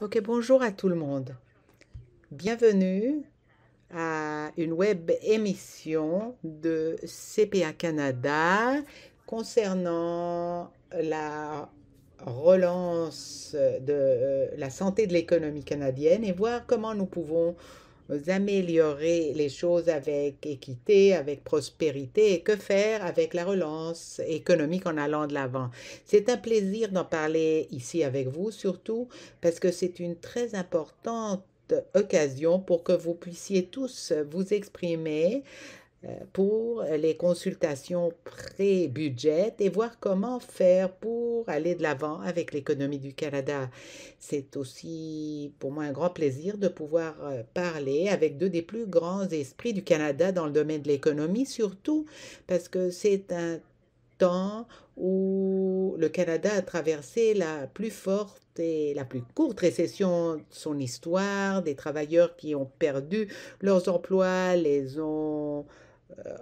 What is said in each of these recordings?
Ok, bonjour à tout le monde. Bienvenue à une web émission de CPA Canada concernant la relance de la santé de l'économie canadienne et voir comment nous pouvons améliorer les choses avec équité, avec prospérité et que faire avec la relance économique en allant de l'avant. C'est un plaisir d'en parler ici avec vous, surtout parce que c'est une très importante occasion pour que vous puissiez tous vous exprimer pour les consultations pré-budget et voir comment faire pour aller de l'avant avec l'économie du Canada. C'est aussi pour moi un grand plaisir de pouvoir parler avec deux des plus grands esprits du Canada dans le domaine de l'économie, surtout parce que c'est un temps où le Canada a traversé la plus forte et la plus courte récession de son histoire, des travailleurs qui ont perdu leurs emplois, les ont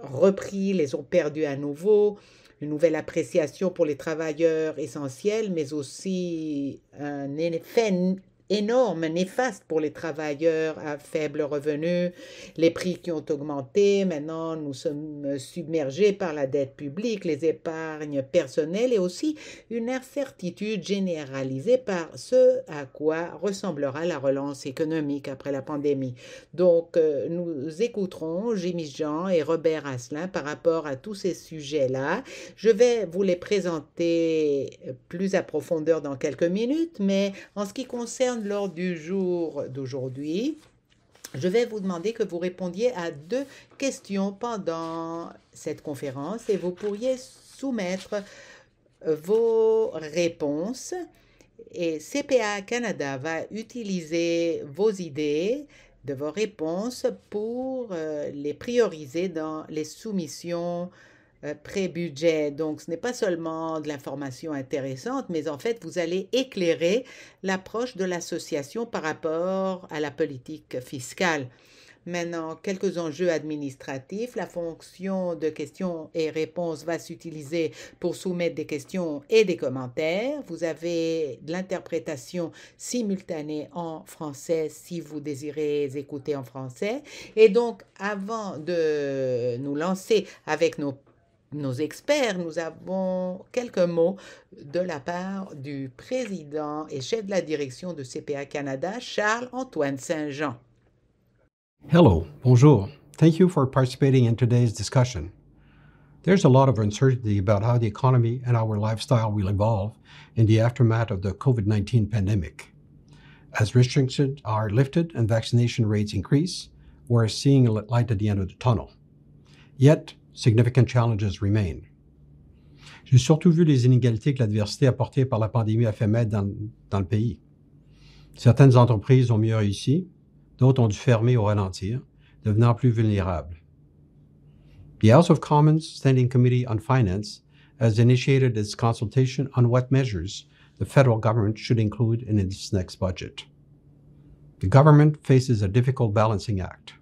repris, les ont perdus à nouveau, une nouvelle appréciation pour les travailleurs essentiels, mais aussi un effet énorme, néfaste pour les travailleurs à faible revenu, les prix qui ont augmenté, maintenant nous sommes submergés par la dette publique, les épargnes personnelles et aussi une incertitude généralisée par ce à quoi ressemblera la relance économique après la pandémie. Donc, nous écouterons Jimmy Jean et Robert Asselin par rapport à tous ces sujets-là. Je vais vous les présenter plus à profondeur dans quelques minutes, mais en ce qui concerne l'ordre du jour d'aujourd'hui, je vais vous demander que vous répondiez à deux questions pendant cette conférence et vous pourriez soumettre vos réponses et CPA Canada va utiliser vos idées de vos réponses pour les prioriser dans les soumissions pré-budget. Donc, ce n'est pas seulement de l'information intéressante, mais en fait, vous allez éclairer l'approche de l'association par rapport à la politique fiscale. Maintenant, quelques enjeux administratifs. La fonction de questions et réponses va s'utiliser pour soumettre des questions et des commentaires. Vous avez de l'interprétation simultanée en français si vous désirez écouter en français. Et donc, avant de nous lancer avec nos experts, nous avons quelques mots de la part du président et chef de la direction de CPA Canada, Charles-Antoine Saint-Jean. Hello, bonjour. Thank you for participating in today's discussion. There's a lot of uncertainty about how the economy and our lifestyle will evolve in the aftermath of the COVID-19 pandemic. As restrictions are lifted and vaccination rates increase, we're seeing a light at the end of the tunnel. Yet, significant challenges remain. J'ai surtout vu les inégalités que l'adversité apportées par la pandémie a fait mettre dans le pays. Certaines entreprises ont mieux réussi, d'autres ont dû fermer ou ralentir, devenant plus vulnérables. The House of Commons Standing Committee on Finance has initiated its consultation on what measures the federal government should include in its next budget. The government faces a difficult balancing act.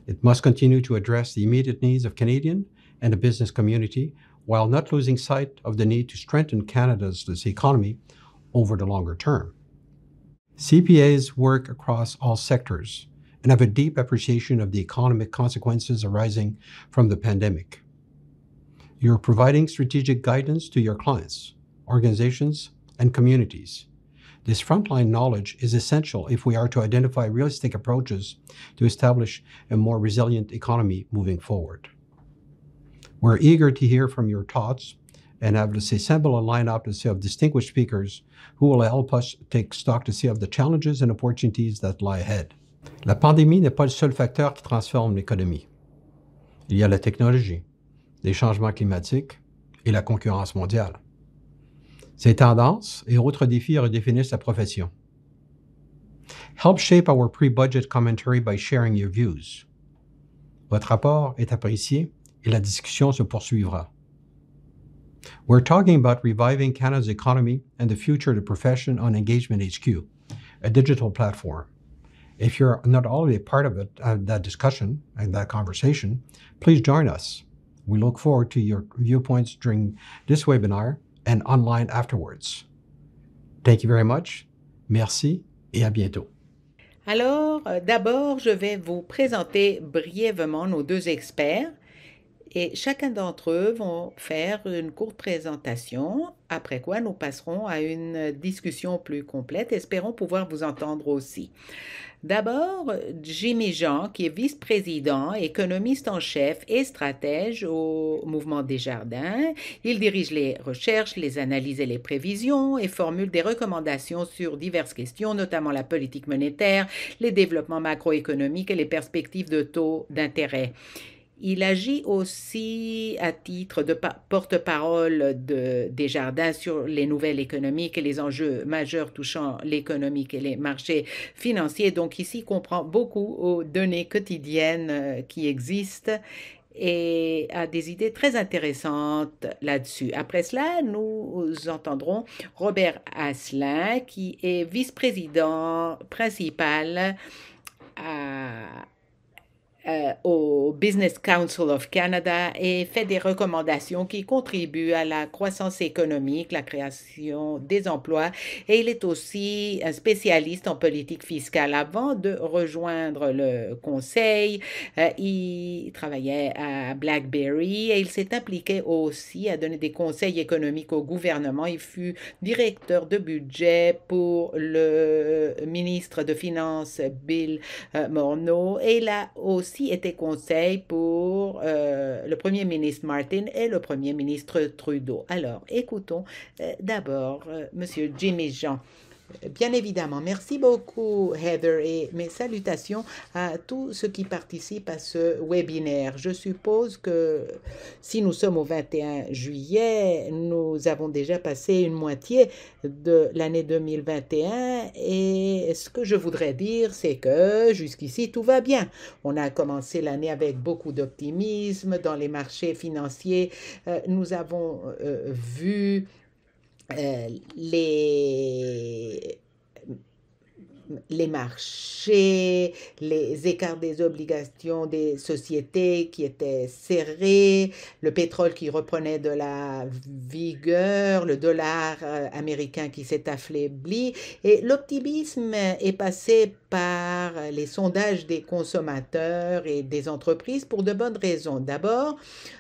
It must continue to address the immediate needs of Canadians and the business community while not losing sight of the need to strengthen Canada's economy over the longer term. CPAs work across all sectors and have a deep appreciation of the economic consequences arising from the pandemic. You're providing strategic guidance to your clients, organizations, and communities. This frontline knowledge is essential if we are to identify realistic approaches to establish a more resilient economy moving forward. We're eager to hear from your thoughts and have assembled a lineup of distinguished speakers who will help us take stock of the challenges and opportunities that lie ahead. La pandémie n'est pas le seul facteur qui transforme l'économie. Il y a la technologie, les changements climatiques et la concurrence mondiale. Ces tendances et autres défis redéfinissent la profession. Help shape our pre-budget commentary by sharing your views. Votre rapport est apprécié et la discussion se poursuivra. We're talking about reviving Canada's economy and the future of the profession on Engagement HQ, a digital platform. If you're not already part of it, that discussion and that conversation, please join us. We look forward to your viewpoints during this webinar and online afterwards. Thank you very much. Merci et à bientôt. Alors, d'abord, je vais vous présenter brièvement nos deux experts et chacun d'entre eux vont faire une courte présentation, après quoi nous passerons à une discussion plus complète. Espérons pouvoir vous entendre aussi. D'abord, Jimmy Jean, qui est vice-président, économiste en chef et stratège au Mouvement Desjardins. Il dirige les recherches, les analyses et les prévisions et formule des recommandations sur diverses questions, notamment la politique monétaire, les développements macroéconomiques et les perspectives de taux d'intérêt. Il agit aussi à titre de porte-parole de Desjardins sur les nouvelles économiques et les enjeux majeurs touchant l'économique et les marchés financiers. Donc ici, il comprend beaucoup aux données quotidiennes qui existent et a des idées très intéressantes là-dessus. Après cela, nous entendrons Robert Asselin, qui est vice-président principal au Business Council of Canada et fait des recommandations qui contribuent à la croissance économique, la création des emplois, et il est aussi un spécialiste en politique fiscale. Avant de rejoindre le conseil, il travaillait à BlackBerry et il s'est impliqué aussi à donner des conseils économiques au gouvernement. Il fut directeur de budget pour le ministre de Finances Bill Morneau et il a aussi était conseil pour le premier ministre Martin et le premier ministre Trudeau. Alors, écoutons d'abord Monsieur Jimmy Jean. Bien évidemment, merci beaucoup Heather et mes salutations à tous ceux qui participent à ce webinaire. Je suppose que si nous sommes au 21 juillet, nous avons déjà passé une moitié de l'année 2021 et ce que je voudrais dire, c'est que jusqu'ici tout va bien. On a commencé l'année avec beaucoup d'optimisme dans les marchés financiers. Nous avons vu les marchés, les écarts des obligations des sociétés qui étaient serrés, le pétrole qui reprenait de la vigueur, le dollar américain qui s'est affaibli et l'optimisme est passé par les sondages des consommateurs et des entreprises pour de bonnes raisons. D'abord,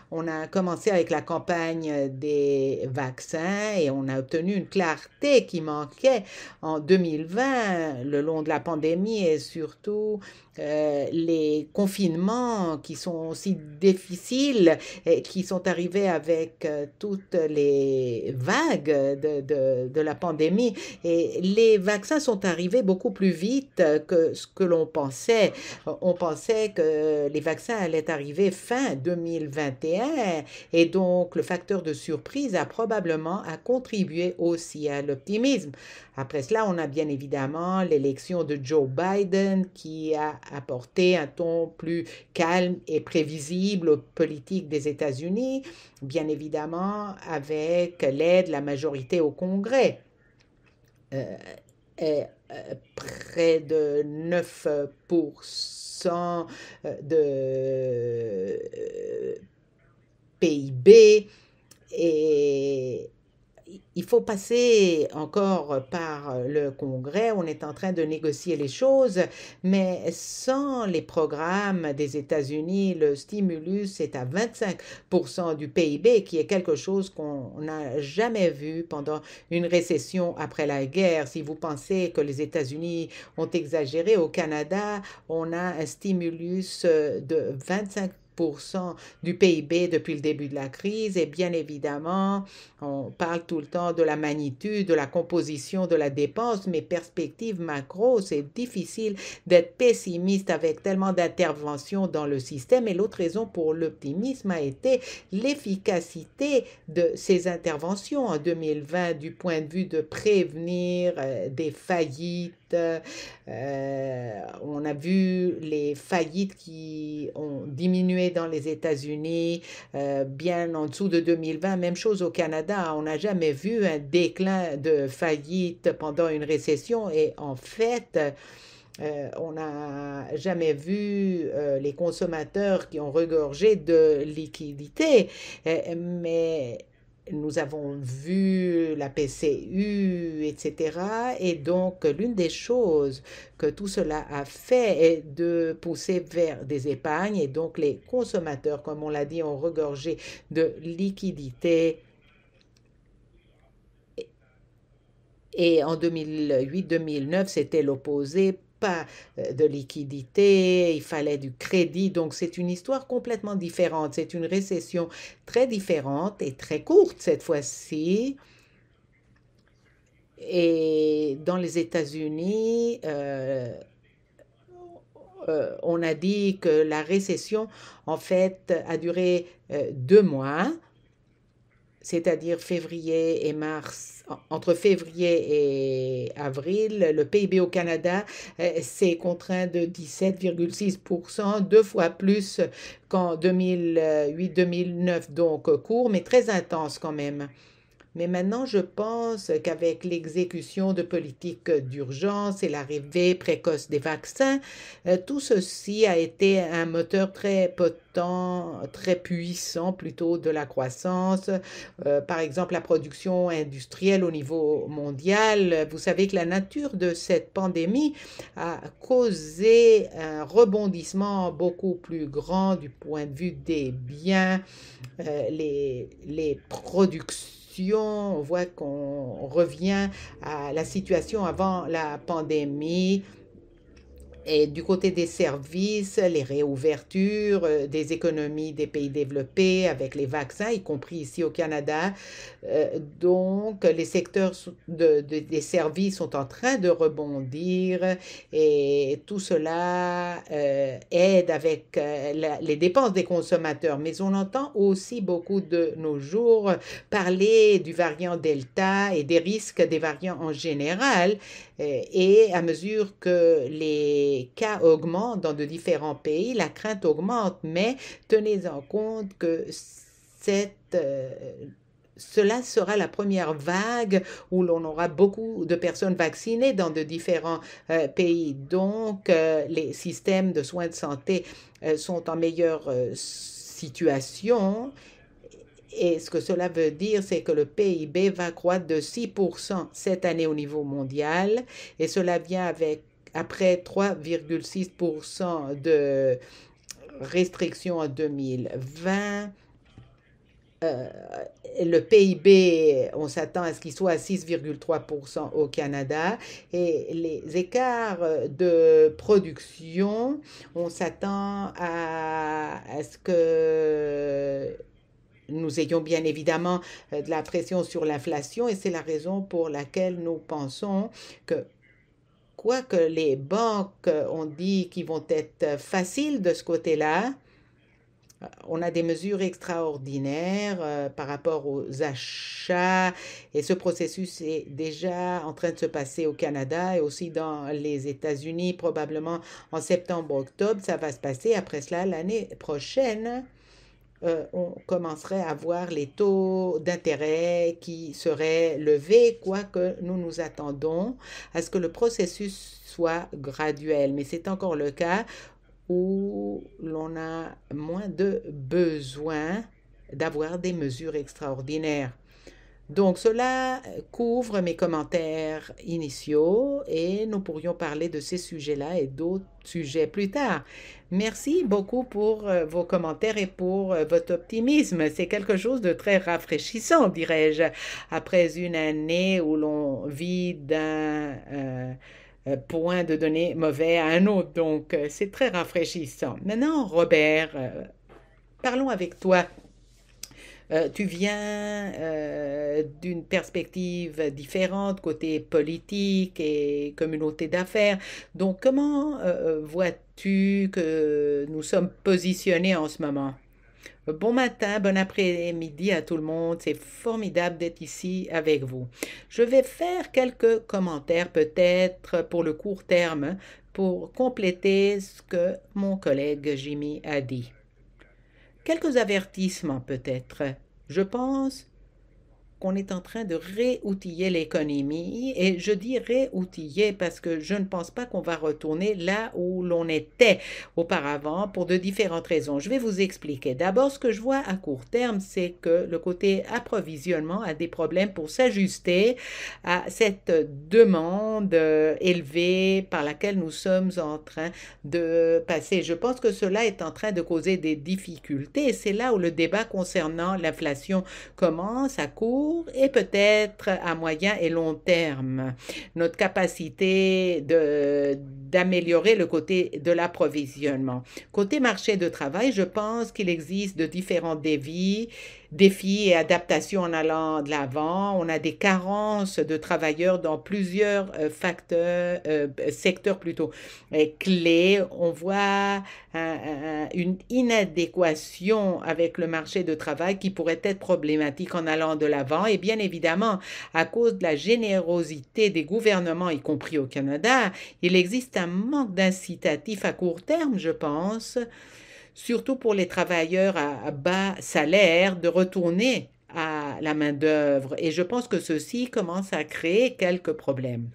on a commencé avec la campagne des vaccins et on a obtenu une clarté qui manquait en 2020 le long de la pandémie et surtout les confinements qui sont aussi difficiles et qui sont arrivés avec toutes les vagues de la pandémie. Et les vaccins sont arrivés beaucoup plus vite que ce que l'on pensait. On pensait que les vaccins allaient arriver fin 2021 et donc le facteur de surprise a probablement contribué aussi à l'optimisme. Après cela, on a bien évidemment l'élection de Joe Biden qui a apporté un ton plus calme et prévisible aux politiques des États-Unis, bien évidemment avec l'aide de la majorité au Congrès. Près de 9% de PIB et il faut passer encore par le Congrès. On est en train de négocier les choses, mais sans les programmes des États-Unis, le stimulus est à 25% du PIB, qui est quelque chose qu'on n'a jamais vu pendant une récession après la guerre. Si vous pensez que les États-Unis ont exagéré, au Canada, on a un stimulus de 25% du PIB depuis le début de la crise et bien évidemment, on parle tout le temps de la magnitude, de la composition de la dépense, mais perspective macro, c'est difficile d'être pessimiste avec tellement d'interventions dans le système et l'autre raison pour l'optimisme a été l'efficacité de ces interventions en 2020 du point de vue de prévenir des faillites. On a vu les faillites qui ont diminué dans les États-Unis, bien en dessous de 2020. Même chose au Canada. On n'a jamais vu un déclin de faillites pendant une récession et en fait, on n'a jamais vu les consommateurs qui ont regorgé de liquidités, mais nous avons vu la PCU, etc. Et donc, l'une des choses que tout cela a fait est de pousser vers des épargnes. Et donc, les consommateurs, comme on l'a dit, ont regorgé de liquidités. Et en 2008-2009, c'était l'opposé. Pas de liquidité, il fallait du crédit. Donc, c'est une histoire complètement différente. C'est une récession très différente et très courte cette fois-ci. Et dans les États-Unis, on a dit que la récession, en fait, a duré 2 mois, c'est-à-dire février et mars. Entre février et avril, le PIB au Canada s'est contraint de 17,6%, 2 fois plus qu'en 2008-2009, donc court, mais très intense quand même. Mais maintenant, je pense qu'avec l'exécution de politiques d'urgence et l'arrivée précoce des vaccins, tout ceci a été un moteur très potent, très puissant plutôt de la croissance. Par exemple, la production industrielle au niveau mondial. Vous savez que la nature de cette pandémie a causé un rebondissement beaucoup plus grand du point de vue des biens, les productions. On voit qu'on revient à la situation avant la pandémie. Et du côté des services, les réouvertures des économies des pays développés avec les vaccins, y compris ici au Canada. Donc, les secteurs des services sont en train de rebondir et tout cela aide avec les dépenses des consommateurs. Mais on entend aussi beaucoup de nos jours parler du variant Delta et des risques des variants en général. Et à mesure que les cas augmentent dans de différents pays, la crainte augmente, mais tenez en compte que cela sera la première vague où l'on aura beaucoup de personnes vaccinées dans de différents pays. Donc, les systèmes de soins de santé sont en meilleure situation. Et ce que cela veut dire, c'est que le PIB va croître de 6% cette année au niveau mondial. Et cela vient après 3,6% de restrictions en 2020. Le PIB, on s'attend à ce qu'il soit à 6,3% au Canada. Et les écarts de production, on s'attend à ce que nous ayons bien évidemment de la pression sur l'inflation et c'est la raison pour laquelle nous pensons que quoique les banques ont dit qu'ils vont être faciles de ce côté-là, on a des mesures extraordinaires par rapport aux achats et ce processus est déjà en train de se passer au Canada et aussi dans les États-Unis, probablement en septembre-octobre, ça va se passer. Après cela, l'année prochaine, on commencerait à voir les taux d'intérêt qui seraient levés, quoique nous nous attendons à ce que le processus soit graduel. Mais c'est encore le cas où l'on a moins de besoin d'avoir des mesures extraordinaires. Donc, cela couvre mes commentaires initiaux et nous pourrions parler de ces sujets-là et d'autres sujets plus tard. Merci beaucoup pour vos commentaires et pour votre optimisme. C'est quelque chose de très rafraîchissant, dirais-je, après une année où l'on vit d'un point de données mauvais à un autre. Donc, c'est très rafraîchissant. Maintenant, Robert, parlons avec toi. Tu viens d'une perspective différente côté politique et communauté d'affaires. Donc, comment vois-tu que nous sommes positionnés en ce moment? Bon matin, bon après-midi à tout le monde. C'est formidable d'être ici avec vous. Je vais faire quelques commentaires peut-être pour le court terme pour compléter ce que mon collègue Jimmy a dit. Quelques avertissements peut-être. Je pense qu'on est en train de réoutiller l'économie. Et je dis réoutiller parce que je ne pense pas qu'on va retourner là où l'on était auparavant pour de différentes raisons. Je vais vous expliquer. D'abord, ce que je vois à court terme, c'est que le côté approvisionnement a des problèmes pour s'ajuster à cette demande élevée par laquelle nous sommes en train de passer. Je pense que cela est en train de causer des difficultés. C'est là où le débat concernant l'inflation commence à court et peut-être à moyen et long terme. Notre capacité d'améliorer le côté de l'approvisionnement. Côté marché de travail, je pense qu'il existe de différents défis et adaptations en allant de l'avant. On a des carences de travailleurs dans plusieurs secteurs plutôt clés. On voit une inadéquation avec le marché de travail qui pourrait être problématique en allant de l'avant. Et bien évidemment, à cause de la générosité des gouvernements, y compris au Canada, il existe un manque d'incitatifs à court terme, je pense, surtout pour les travailleurs à bas salaire, de retourner à la main-d'œuvre. Et je pense que ceci commence à créer quelques problèmes.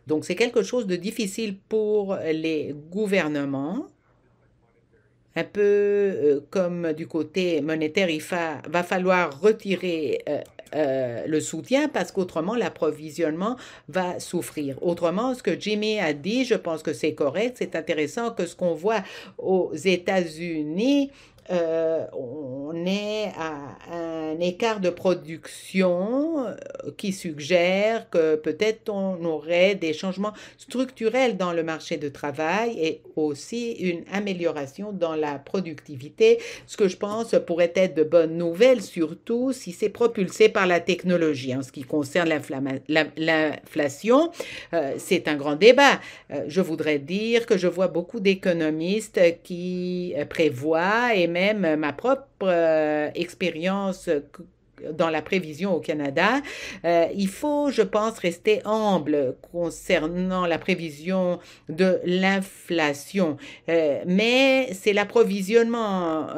Donc, c'est quelque chose de difficile pour les gouvernements. Un peu comme du côté monétaire, va falloir retirer le soutien parce qu'autrement l'approvisionnement va souffrir. Autrement, ce que Jimmy a dit, je pense que c'est correct. C'est intéressant que ce qu'on voit aux États-Unis, on est à un écart de production qui suggère que peut-être on aurait des changements structurels dans le marché de travail et aussi une amélioration dans la productivité, ce que je pense pourrait être de bonnes nouvelles, surtout si c'est propulsé par la technologie. En ce qui concerne l'inflation, c'est un grand débat. Je voudrais dire que je vois beaucoup d'économistes qui prévoient, et même ma propre expérience dans la prévision au Canada, il faut, je pense, rester humble concernant la prévision de l'inflation. Mais c'est l'approvisionnement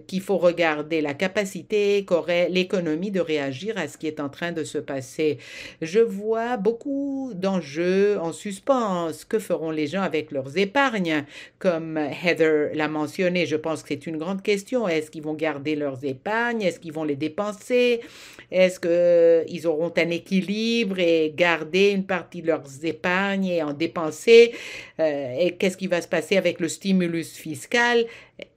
qu'il faut regarder, la capacité qu'aurait l'économie de réagir à ce qui est en train de se passer. Je vois beaucoup d'enjeux en suspens. Que feront les gens avec leurs épargnes? Comme Heather l'a mentionné, je pense que c'est une grande question. Est-ce qu'ils vont garder leurs épargnes? Est-ce qu'ils vont les dépenser? Est-ce qu'ils auront un équilibre et garder une partie de leurs épargnes et en dépenser? Et qu'est-ce qui va se passer avec le stimulus fiscal?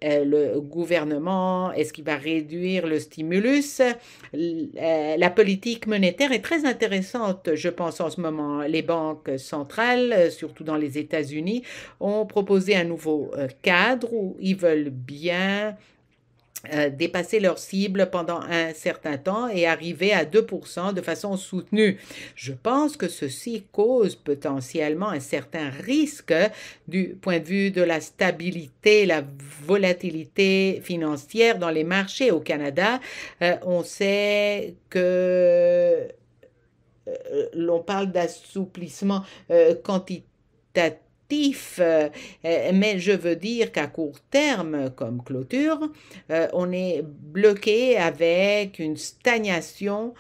Le gouvernement, est-ce qu'il va réduire le stimulus? La politique monétaire est très intéressante, je pense, en ce moment. Les banques centrales, surtout dans les États-Unis, ont proposé un nouveau cadre où ils veulent bien dépasser leur cible pendant un certain temps et arriver à 2% de façon soutenue. Je pense que ceci cause potentiellement un certain risque du point de vue de la stabilité, la volatilité financière dans les marchés au Canada. On sait que l'on parle d'assouplissement quantitatif, mais je veux dire qu'à court terme, comme clôture, on est bloqué avec une stagnation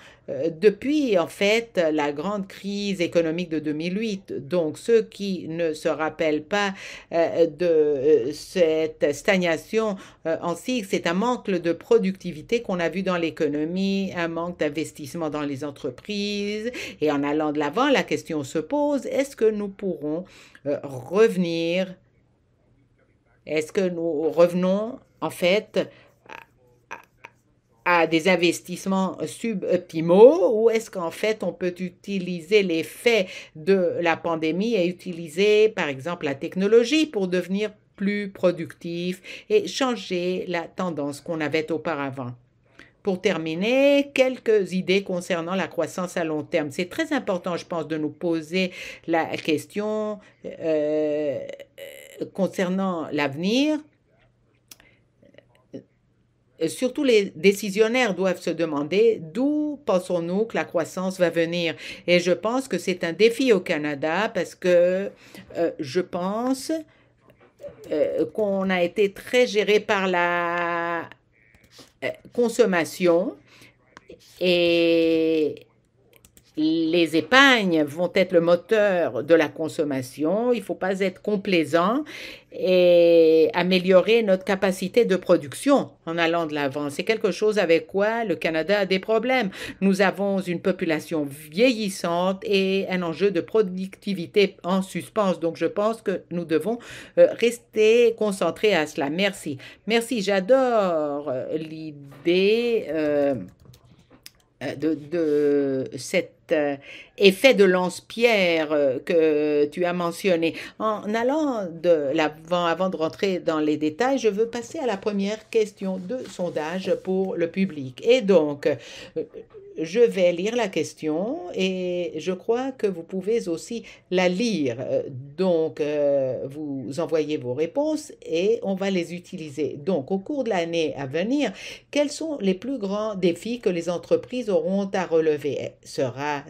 depuis, en fait, la grande crise économique de 2008. Donc, ceux qui ne se rappellent pas de cette stagnation en cycle, c'est un manque de productivité qu'on a vu dans l'économie, un manque d'investissement dans les entreprises. Et en allant de l'avant, la question se pose, est-ce que nous pourrons revenir? Est-ce que nous revenons, en fait, à des investissements suboptimaux ou est-ce qu'en fait on peut utiliser l'effet de la pandémie et utiliser par exemple la technologie pour devenir plus productif et changer la tendance qu'on avait auparavant? Pour terminer, quelques idées concernant la croissance à long terme. C'est très important, je pense, de nous poser la question concernant l'avenir. Surtout les décisionnaires doivent se demander d'où pensons-nous que la croissance va venir. Et je pense que c'est un défi au Canada parce que je pense qu'on a été très géré par la consommation Et les épargnes vont être le moteur de la consommation. Il ne faut pas être complaisant et améliorer notre capacité de production en allant de l'avant. C'est quelque chose avec quoi le Canada a des problèmes. Nous avons une population vieillissante et un enjeu de productivité en suspens. Donc, je pense que nous devons rester concentrés à cela. Merci. Merci. J'adore l'idée de cet effet de lance-pierre que tu as mentionné. En allant de l'avant, avant de rentrer dans les détails, je veux passer à la première question de sondage pour le public. Et donc, je vais lire la question et je crois que vous pouvez aussi la lire. Donc, vous envoyez vos réponses et on va les utiliser. Donc, au cours de l'année à venir, quels sont les plus grands défis que les entreprises auront à relever? Sera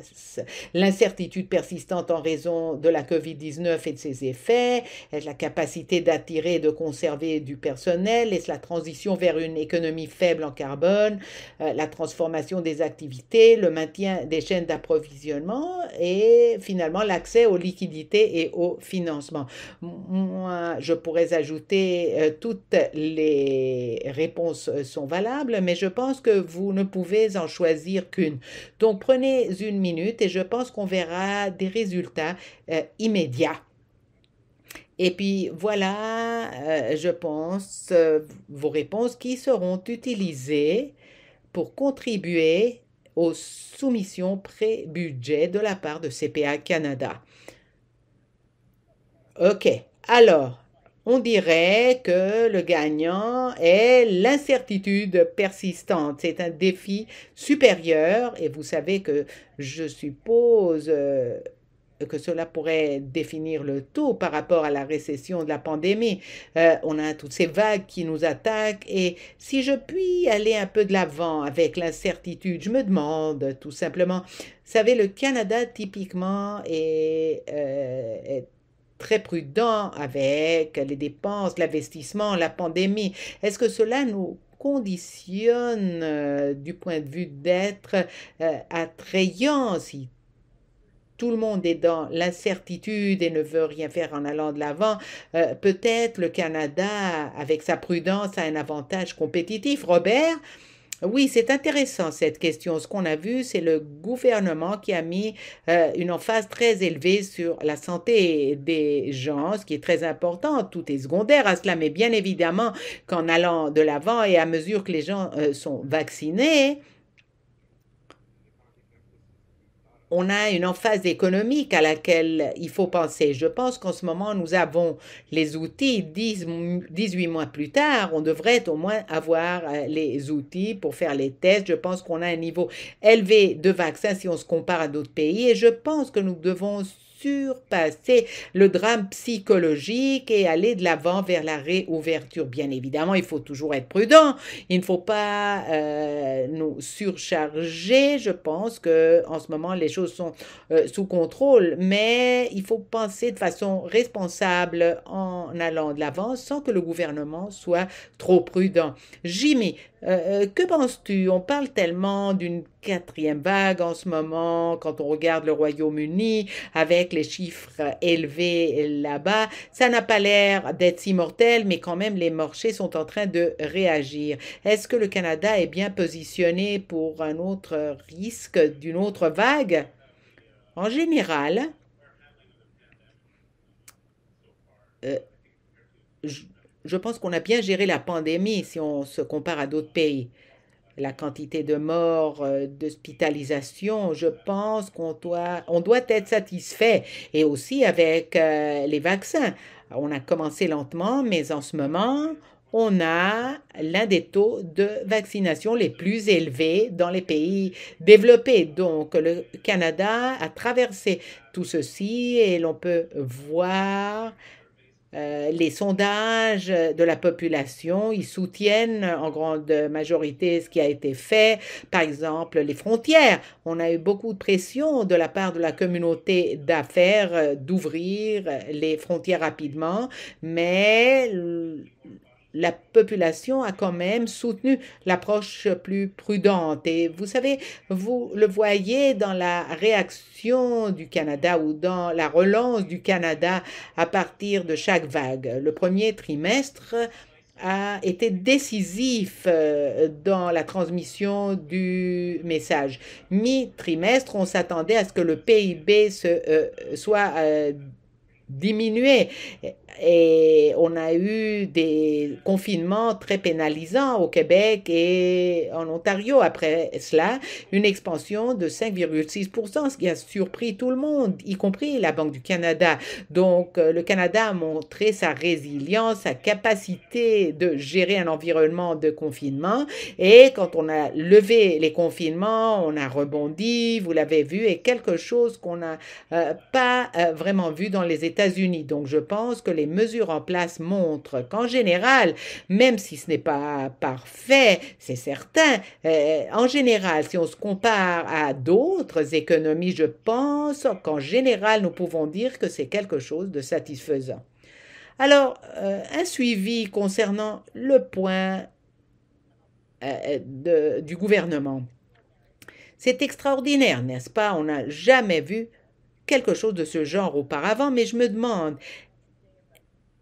l'incertitude persistante en raison de la COVID-19 et de ses effets, la capacité d'attirer et de conserver du personnel, est-ce la transition vers une économie faible en carbone, la transformation des activités, le maintien des chaînes d'approvisionnement et finalement l'accès aux liquidités et au financement. Moi, je pourrais ajouter toutes les réponses sont valables, mais je pense que vous ne pouvez en choisir qu'une. Donc, prenez une minute et je pense qu'on verra des résultats immédiats. Et puis voilà, je pense, vos réponses qui seront utilisées pour contribuer aux soumissions pré-budget de la part de CPA Canada. OK, alors, on dirait que le gagnant est l'incertitude persistante. C'est un défi supérieur et vous savez que je suppose que cela pourrait définir le tout par rapport à la récession de la pandémie. On a toutes ces vagues qui nous attaquent et si je puis aller un peu de l'avant avec l'incertitude, je me demande tout simplement, vous savez, le Canada typiquement est très prudent avec les dépenses, l'investissement, la pandémie. Est-ce que cela nous conditionne du point de vue d'être attrayant si tout le monde est dans l'incertitude et ne veut rien faire en allant de l'avant, peut-être le Canada, avec sa prudence, a un avantage compétitif. Robert? Oui, c'est intéressant cette question. Ce qu'on a vu, c'est le gouvernement qui a mis une emphase très élevée sur la santé des gens, ce qui est très important. Tout est secondaire à cela, mais bien évidemment qu'en allant de l'avant et à mesure que les gens sont vaccinés, on a une emphase économique à laquelle il faut penser. Je pense qu'en ce moment, nous avons les outils. 18 mois plus tard, on devrait au moins avoir les outils pour faire les tests. Je pense qu'on a un niveau élevé de vaccins si on se compare à d'autres pays. Et je pense que nous devons surpasser le drame psychologique et aller de l'avant vers la réouverture. Bien évidemment, il faut toujours être prudent. Il ne faut pas nous surcharger. Je pense que en ce moment, les choses sont sous contrôle, mais il faut penser de façon responsable en allant de l'avant sans que le gouvernement soit trop prudent. Jimmy, que penses-tu? On parle tellement d'une quatrième vague en ce moment, quand on regarde le Royaume-Uni, avec les chiffres élevés là-bas. Ça n'a pas l'air d'être si mortel, mais quand même, les marchés sont en train de réagir. Est-ce que le Canada est bien positionné pour un autre risque d'une autre vague? En général, euh, je, je pense qu'on a bien géré la pandémie si on se compare à d'autres pays. La quantité de morts, d'hospitalisation, je pense on doit être satisfait. Et aussi avec les vaccins. On a commencé lentement, mais en ce moment, on a l'un des taux de vaccination les plus élevés dans les pays développés. Donc, le Canada a traversé tout ceci et l'on peut voir les sondages de la population, ils soutiennent en grande majorité ce qui a été fait. Par exemple, les frontières. On a eu beaucoup de pression de la part de la communauté d'affaires d'ouvrir les frontières rapidement, mais la population a quand même soutenu l'approche plus prudente. Et vous savez, vous le voyez dans la réaction du Canada ou dans la relance du Canada à partir de chaque vague. Le premier trimestre a été décisif dans la transmission du message. Mi-trimestre, on s'attendait à ce que le PIB soit diminué. Et on a eu des confinements très pénalisants au Québec et en Ontario. Après cela, une expansion de 5,6%, ce qui a surpris tout le monde, y compris la Banque du Canada. Donc, le Canada a montré sa résilience, sa capacité de gérer un environnement de confinement. Et quand on a levé les confinements, on a rebondi, vous l'avez vu, et quelque chose qu'on n'a pas vraiment vu dans les États-Unis. Donc, je pense que les mesures en place montrent qu'en général, même si ce n'est pas parfait, c'est certain, en général, si on se compare à d'autres économies, je pense qu'en général, nous pouvons dire que c'est quelque chose de satisfaisant. Alors, un suivi concernant le point du gouvernement. C'est extraordinaire, n'est-ce pas? On n'a jamais vu quelque chose de ce genre auparavant, mais je me demande,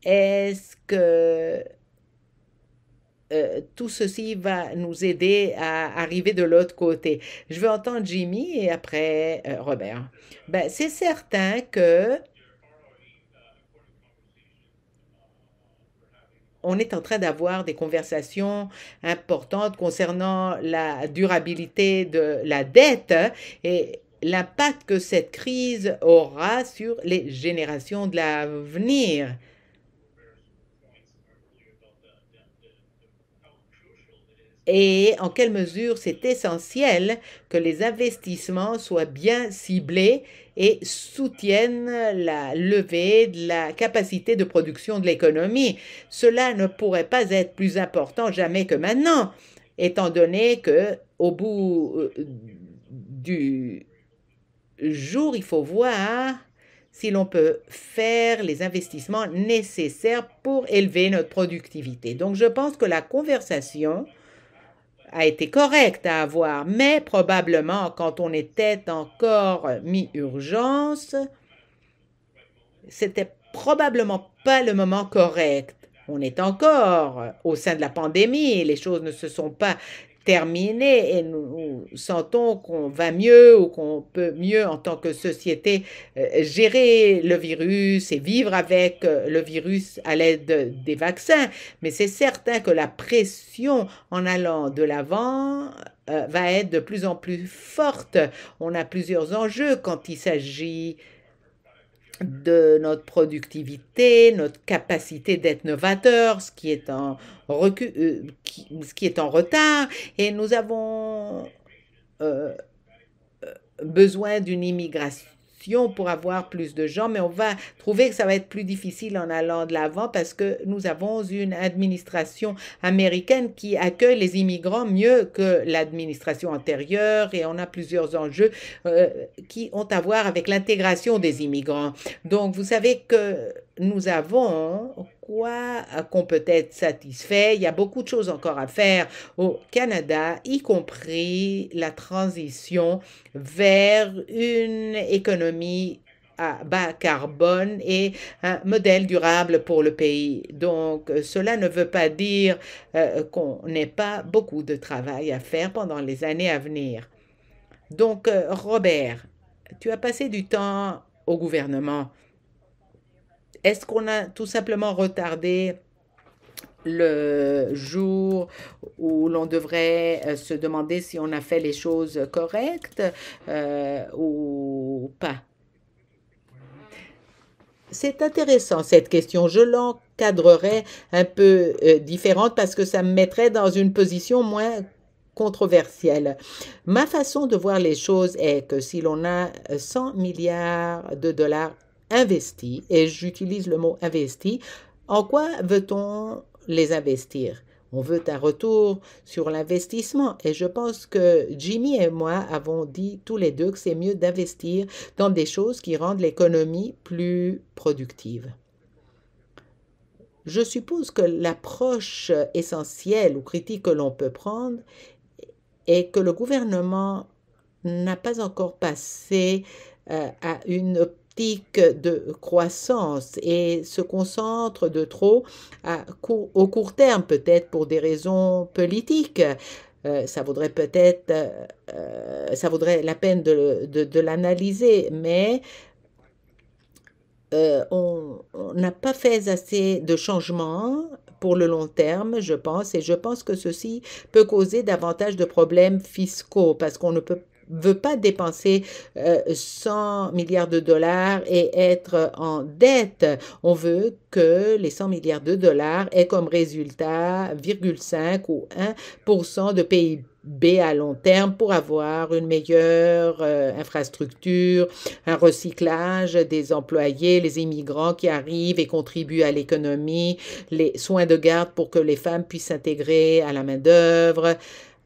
est-ce que tout ceci va nous aider à arriver de l'autre côté? Je veux entendre Jimmy et après Robert. Ben, c'est certain que on est en train d'avoir des conversations importantes concernant la durabilité de la dette et l'impact que cette crise aura sur les générations de l'avenir. Et en quelle mesure c'est essentiel que les investissements soient bien ciblés et soutiennent la levée de la capacité de production de l'économie. Cela ne pourrait pas être plus important jamais que maintenant, étant donné que au bout du jour, il faut voir si l'on peut faire les investissements nécessaires pour élever notre productivité. Donc, je pense que la conversation a été correcte à avoir, mais probablement quand on était encore mi-urgence, c'était probablement pas le moment correct. On est encore au sein de la pandémie, les choses ne se sont pas terminées et nous sentons qu'on va mieux ou qu'on peut mieux en tant que société gérer le virus et vivre avec le virus à l'aide des vaccins. Mais c'est certain que la pression en allant de l'avant va être de plus en plus forte. On a plusieurs enjeux quand il s'agit de notre productivité, notre capacité d'être novateur, ce qui est en retard, et nous avons besoin d'une immigration pour avoir plus de gens, mais on va trouver que ça va être plus difficile en allant de l'avant parce que nous avons une administration américaine qui accueille les immigrants mieux que l'administration antérieure et on a plusieurs enjeux qui ont à voir avec l'intégration des immigrants. Donc, vous savez que nous avons quoi qu'on peut être satisfait. Il y a beaucoup de choses encore à faire au Canada, y compris la transition vers une économie à bas carbone et un modèle durable pour le pays. Donc, cela ne veut pas dire qu'on n'ait pas beaucoup de travail à faire pendant les années à venir. Donc, Robert, tu as passé du temps au gouvernement. Est-ce qu'on a tout simplement retardé le jour où l'on devrait se demander si on a fait les choses correctes ou pas? C'est intéressant cette question. Je l'encadrerais un peu différente parce que ça me mettrait dans une position moins controversielle. Ma façon de voir les choses est que si l'on a 100 milliards de dollars investis, et j'utilise le mot investi, en quoi veut-on les investir? On veut un retour sur l'investissement et je pense que Jimmy et moi avons dit tous les deux que c'est mieux d'investir dans des choses qui rendent l'économie plus productive. Je suppose que l'approche essentielle ou critique que l'on peut prendre est que le gouvernement n'a pas encore passé à une optique de croissance et se concentre de trop au court terme, peut-être pour des raisons politiques. Ça vaudrait peut-être, ça vaudrait la peine de l'analyser, mais on n'a pas fait assez de changements pour le long terme, je pense, et je pense que ceci peut causer davantage de problèmes fiscaux parce qu'on ne veut pas dépenser 100 milliards de dollars et être en dette. On veut que les 100 milliards de dollars aient comme résultat 0,5 ou 1% de PIB à long terme pour avoir une meilleure infrastructure, un recyclage des employés, les immigrants qui arrivent et contribuent à l'économie, les soins de garde pour que les femmes puissent s'intégrer à la main-d'œuvre,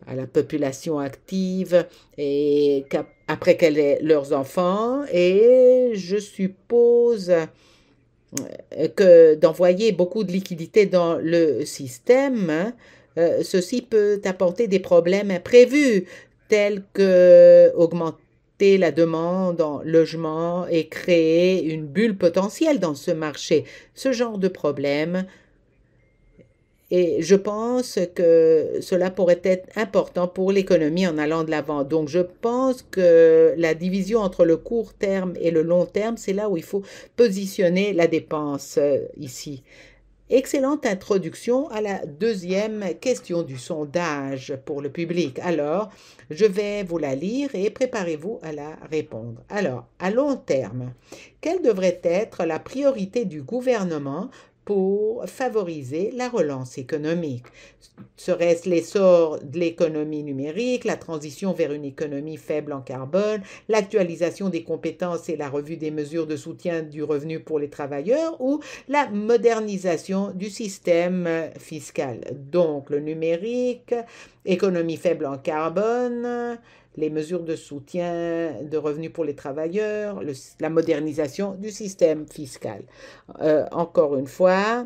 à la population active et après qu'elle ait leurs enfants. Et je suppose que d'envoyer beaucoup de liquidités dans le système, ceci peut apporter des problèmes imprévus tels que augmenter la demande en logement et créer une bulle potentielle dans ce marché. Ce genre de problème. Et je pense que cela pourrait être important pour l'économie en allant de l'avant. Donc, je pense que la division entre le court terme et le long terme, c'est là où il faut positionner la dépense ici. Excellente introduction à la deuxième question du sondage pour le public. Alors, je vais vous la lire et préparez-vous à la répondre. Alors, à long terme, quelle devrait être la priorité du gouvernement pour favoriser la relance économique? Serait-ce l'essor de l'économie numérique, la transition vers une économie faible en carbone, l'actualisation des compétences et la revue des mesures de soutien du revenu pour les travailleurs ou la modernisation du système fiscal? Donc, le numérique, économie faible en carbone, les mesures de soutien de revenus pour les travailleurs, la modernisation du système fiscal. Encore une fois,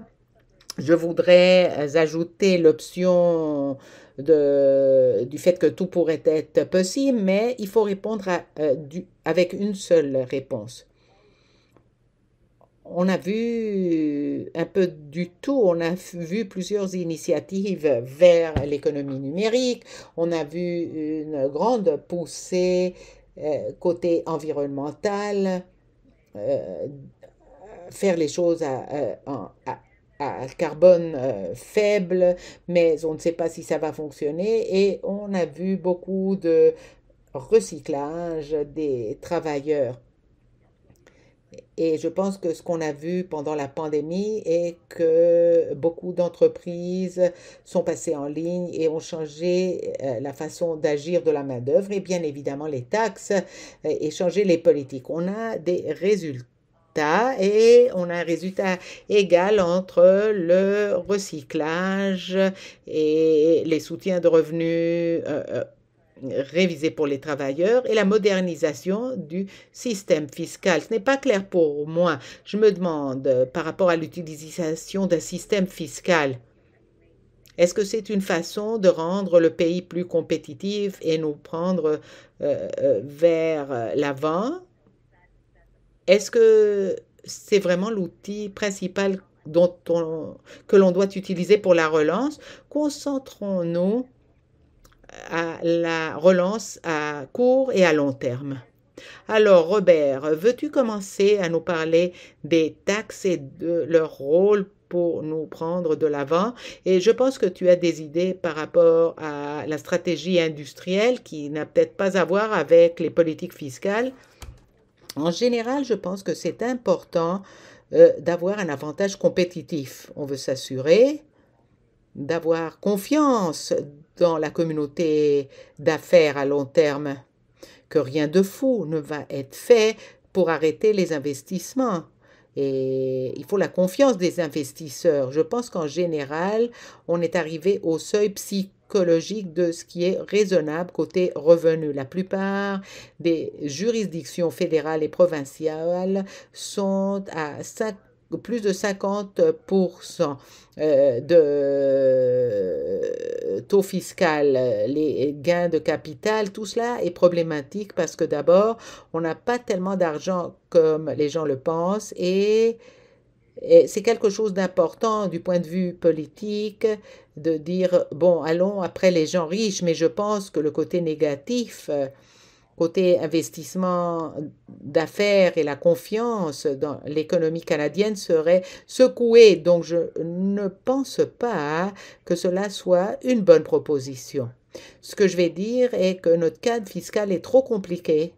je voudrais ajouter l'option du fait que tout pourrait être possible, mais il faut répondre avec une seule réponse. On a vu un peu du tout, on a vu plusieurs initiatives vers l'économie numérique, on a vu une grande poussée côté environnemental, faire les choses à carbone faible, mais on ne sait pas si ça va fonctionner et on a vu beaucoup de recyclage des travailleurs. Et je pense que ce qu'on a vu pendant la pandémie est que beaucoup d'entreprises sont passées en ligne et ont changé la façon d'agir de la main-d'œuvre et bien évidemment les taxes et changé les politiques. On a des résultats et on a un résultat égal entre le recyclage et les soutiens de revenus révisé pour les travailleurs et la modernisation du système fiscal. Ce n'est pas clair pour moi. Je me demande par rapport à l'utilisation d'un système fiscal. Est-ce que c'est une façon de rendre le pays plus compétitif et nous prendre vers l'avant? Est-ce que c'est vraiment l'outil principal que l'on doit utiliser pour la relance? Concentrons-nous à la relance à court et à long terme. Alors, Robert, veux-tu commencer à nous parler des taxes et de leur rôle pour nous prendre de l'avant? Et je pense que tu as des idées par rapport à la stratégie industrielle qui n'a peut-être pas à voir avec les politiques fiscales. En général, je pense que c'est important d'avoir un avantage compétitif. On veut s'assurer d'avoir confiance dans la communauté d'affaires à long terme, que rien de fou ne va être fait pour arrêter les investissements. Et il faut la confiance des investisseurs. Je pense qu'en général, on est arrivé au seuil psychologique de ce qui est raisonnable côté revenu. La plupart des juridictions fédérales et provinciales sont à plus de 50% de taux fiscal, les gains de capital, tout cela est problématique parce que d'abord, on n'a pas tellement d'argent comme les gens le pensent et c'est quelque chose d'important du point de vue politique de dire, bon, allons après les gens riches, mais je pense que le côté négatif, côté investissement d'affaires et la confiance dans l'économie canadienne serait secouée. Donc, je ne pense pas que cela soit une bonne proposition. Ce que je vais dire est que notre cadre fiscal est trop compliqué.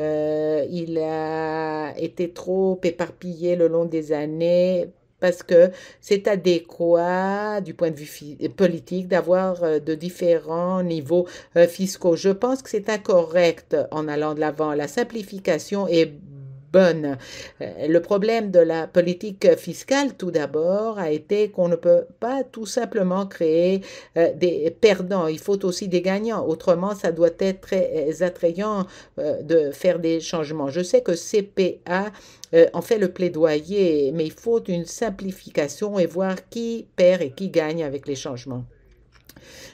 Il a été trop éparpillé le long des années parce que c'est adéquat du point de vue politique d'avoir de différents niveaux fiscaux. Je pense que c'est incorrect en allant de l'avant. La simplification est bonne. Le problème de la politique fiscale, tout d'abord, a été qu'on ne peut pas tout simplement créer des perdants. Il faut aussi des gagnants. Autrement, ça doit être très attrayant de faire des changements. Je sais que CPA en fait le plaidoyer, mais il faut une simplification et voir qui perd et qui gagne avec les changements.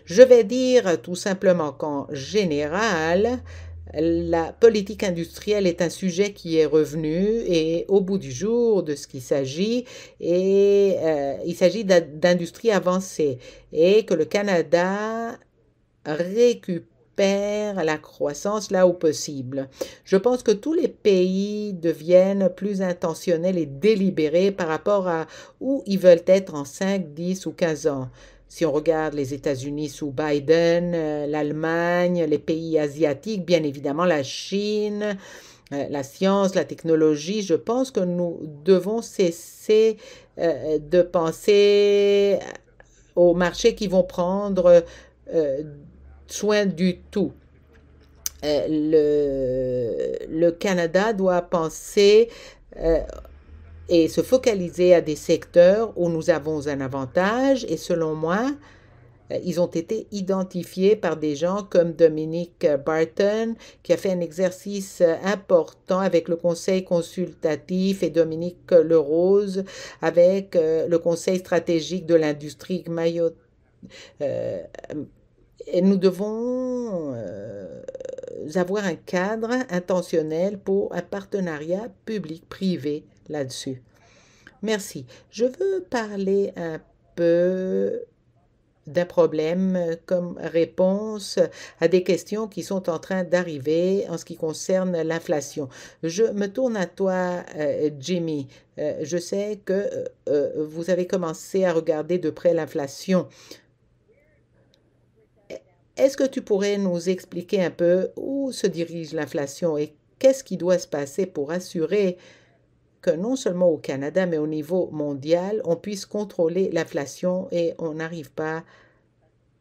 Je vais dire tout simplement qu'en général, la politique industrielle est un sujet qui est revenu et au bout du jour de ce qu'il s'agit, il s'agit d'industrie avancée et que le Canada récupère la croissance là où possible. Je pense que tous les pays deviennent plus intentionnels et délibérés par rapport à où ils veulent être en 5, 10 ou 15 ans. Si on regarde les États-Unis sous Biden, l'Allemagne, les pays asiatiques, bien évidemment la Chine, la science, la technologie, je pense que nous devons cesser de penser aux marchés qui vont prendre soin du tout. Le Canada doit penser et se focaliser à des secteurs où nous avons un avantage et selon moi, ils ont été identifiés par des gens comme Dominique Barton, qui a fait un exercice important avec le Conseil consultatif, et Dominique Lerose avec le Conseil stratégique de l'industrie Mayotte. Et nous devons avoir un cadre intentionnel pour un partenariat public-privé là-dessus. Merci. Je veux parler un peu d'un problème comme réponse à des questions qui sont en train d'arriver en ce qui concerne l'inflation. Je me tourne à toi, Jimmy. Je sais que vous avez commencé à regarder de près l'inflation. Est-ce que tu pourrais nous expliquer un peu où se dirige l'inflation et qu'est-ce qui doit se passer pour assurer que non seulement au Canada, mais au niveau mondial, on puisse contrôler l'inflation et on n'arrive pas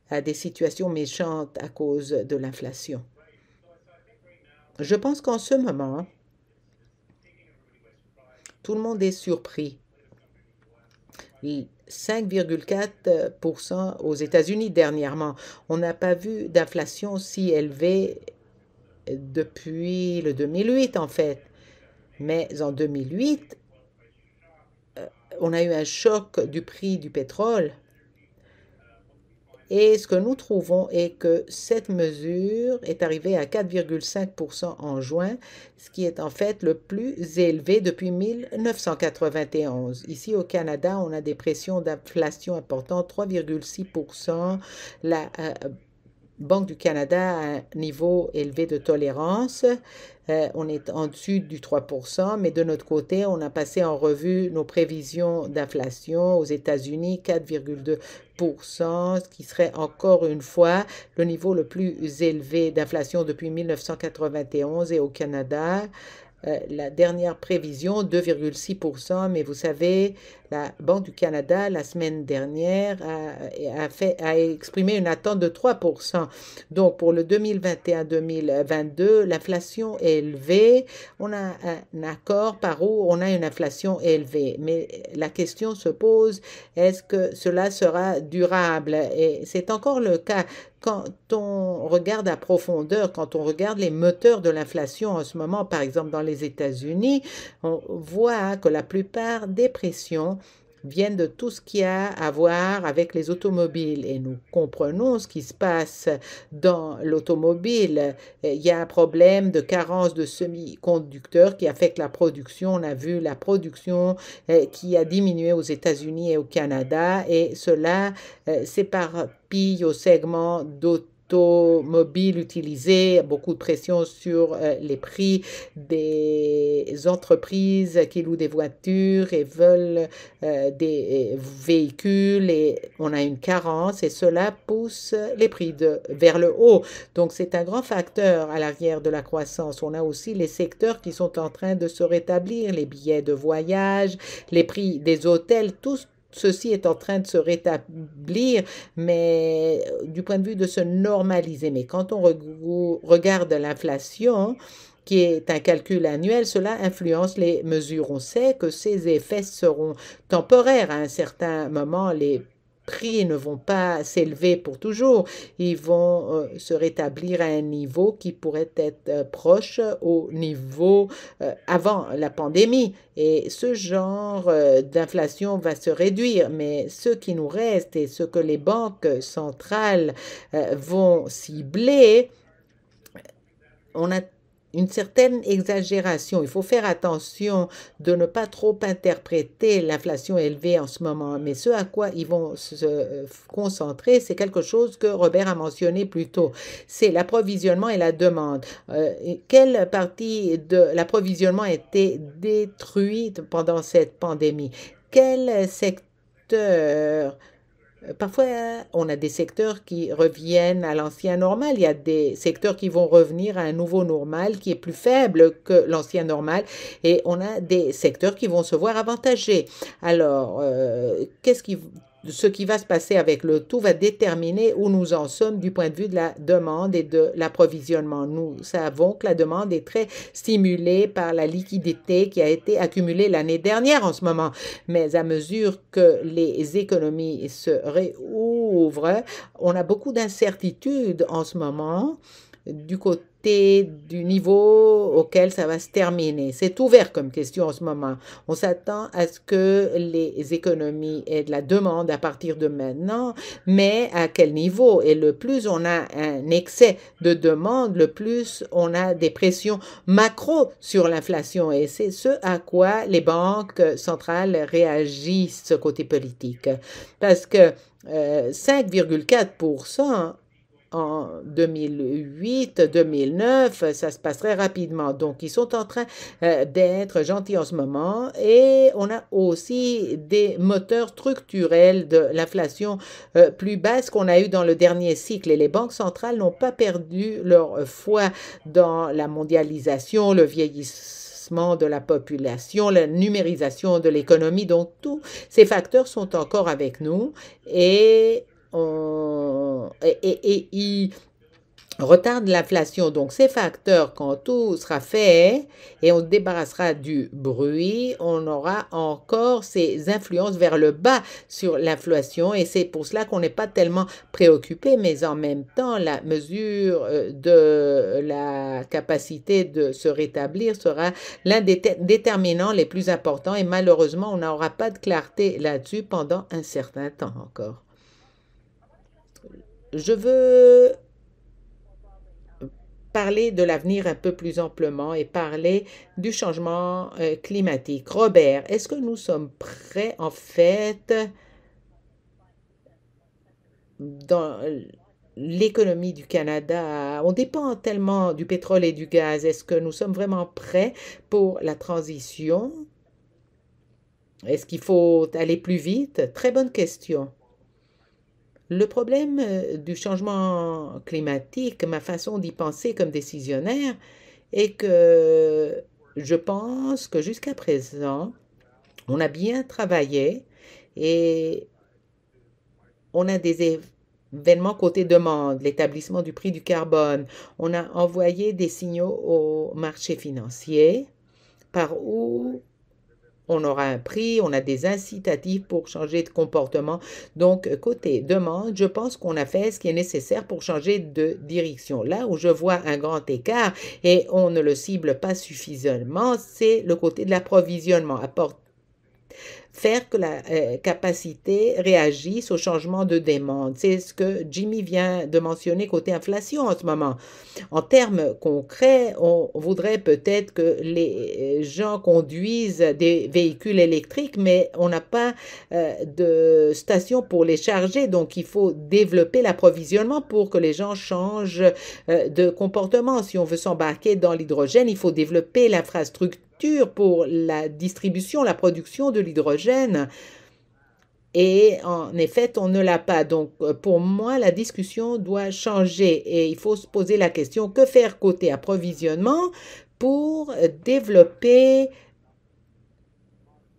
à des situations méchantes à cause de l'inflation? Je pense qu'en ce moment, tout le monde est surpris. 5,4% aux États-Unis dernièrement. On n'a pas vu d'inflation si élevée depuis le 2008 en fait. Mais en 2008, on a eu un choc du prix du pétrole. Et ce que nous trouvons est que cette mesure est arrivée à 4,5% en juin, ce qui est en fait le plus élevé depuis 1991. Ici au Canada, on a des pressions d'inflation importantes, 3,6%. La Banque du Canada a un niveau élevé de tolérance. On est en dessus du 3%, mais de notre côté, on a passé en revue nos prévisions d'inflation aux États-Unis, 4,2%, ce qui serait encore une fois le niveau le plus élevé d'inflation depuis 1991 et au Canada. La dernière prévision, 2,6%, mais vous savez, la Banque du Canada, la semaine dernière, a exprimé une attente de 3%. Donc, pour le 2021-2022, l'inflation est élevée. On a un accord par où on a une inflation élevée. Mais la question se pose, est-ce que cela sera durable? Et c'est encore le cas. quand on regarde à profondeur, quand on regarde les moteurs de l'inflation en ce moment, par exemple dans les États-Unis, on voit que la plupart des pressions viennent de tout ce qui a à voir avec les automobiles. Et nous comprenons ce qui se passe dans l'automobile. Il y a un problème de carence de semi-conducteurs qui affecte la production. On a vu la production qui a diminué aux États-Unis et au Canada, et cela s'éparpille au segment d'automobile utilisé, beaucoup de pression sur les prix des entreprises qui louent des voitures et veulent des véhicules, et on a une carence et cela pousse les prix vers le haut. Donc c'est un grand facteur à l'arrière de la croissance. On a aussi les secteurs qui sont en train de se rétablir, les billets de voyage, les prix des hôtels, tout ceci est en train de se rétablir, mais du point de vue de se normaliser. Mais quand on regarde l'inflation, qui est un calcul annuel, cela influence les mesures. On sait que ces effets seront temporaires. À un certain moment, les prix ne vont pas s'élever pour toujours. Ils vont se rétablir à un niveau qui pourrait être proche au niveau avant la pandémie. Et ce genre d'inflation va se réduire. Mais ce qui nous reste et ce que les banques centrales vont cibler, on a une certaine exagération. Il faut faire attention de ne pas trop interpréter l'inflation élevée en ce moment. Mais ce à quoi ils vont se concentrer, c'est quelque chose que Robert a mentionné plus tôt. C'est l'approvisionnement et la demande. Quelle partie de l'approvisionnement a été détruite pendant cette pandémie? Quel secteur? Parfois, on a des secteurs qui reviennent à l'ancien normal. Il y a des secteurs qui vont revenir à un nouveau normal qui est plus faible que l'ancien normal. Et on a des secteurs qui vont se voir avantagés. Alors, ce qui va se passer avec le tout va déterminer où nous en sommes du point de vue de la demande et de l'approvisionnement. Nous savons que la demande est très stimulée par la liquidité qui a été accumulée l'année dernière en ce moment. Mais à mesure que les économies se réouvrent, on a beaucoup d'incertitudes en ce moment du côté du niveau auquel ça va se terminer. C'est ouvert comme question en ce moment. On s'attend à ce que les économies aient de la demande à partir de maintenant, mais à quel niveau? Et le plus on a un excès de demande, le plus on a des pressions macro sur l'inflation. Et c'est ce à quoi les banques centrales réagissent côté politique. Parce que 5,4% en 2008-2009, ça se passerait rapidement. Donc, ils sont en train d'être gentils en ce moment. Et on a aussi des moteurs structurels de l'inflation plus basse qu'on a eu dans le dernier cycle. Et les banques centrales n'ont pas perdu leur foi dans la mondialisation, le vieillissement de la population, la numérisation de l'économie. Donc, tous ces facteurs sont encore avec nous et ils retardent l'inflation. Donc, ces facteurs, quand tout sera fait et on se débarrassera du bruit, on aura encore ces influences vers le bas sur l'inflation et c'est pour cela qu'on n'est pas tellement préoccupé, mais en même temps, la mesure de la capacité de se rétablir sera l'un des déterminants les plus importants et malheureusement, on n'aura pas de clarté là-dessus pendant un certain temps encore. Je veux parler de l'avenir un peu plus amplement et parler du changement climatique. Robert, est-ce que nous sommes prêts en fait dans l'économie du Canada? On dépend tellement du pétrole et du gaz. Est-ce que nous sommes vraiment prêts pour la transition? Est-ce qu'il faut aller plus vite? Très bonne question. Le problème du changement climatique, ma façon d'y penser comme décisionnaire, est que je pense que jusqu'à présent, on a bien travaillé et on a des événements côté demande, l'établissement du prix du carbone. On a envoyé des signaux au marché financier par où on aura un prix, on a des incitatifs pour changer de comportement. Donc, côté demande, je pense qu'on a fait ce qui est nécessaire pour changer de direction. Là où je vois un grand écart et on ne le cible pas suffisamment, c'est le côté de l'approvisionnement. Faire que la capacité réagisse au changement de demande. C'est ce que Jimmy vient de mentionner côté inflation en ce moment. En termes concrets, on voudrait peut-être que les gens conduisent des véhicules électriques, mais on n'a pas de station pour les charger. Donc, il faut développer l'approvisionnement pour que les gens changent de comportement. Si on veut s'embarquer dans l'hydrogène, il faut développer l'infrastructure pour la distribution, la production de l'hydrogène. Et en effet, on ne l'a pas. Donc, pour moi, la discussion doit changer et il faut se poser la question, que faire côté approvisionnement pour développer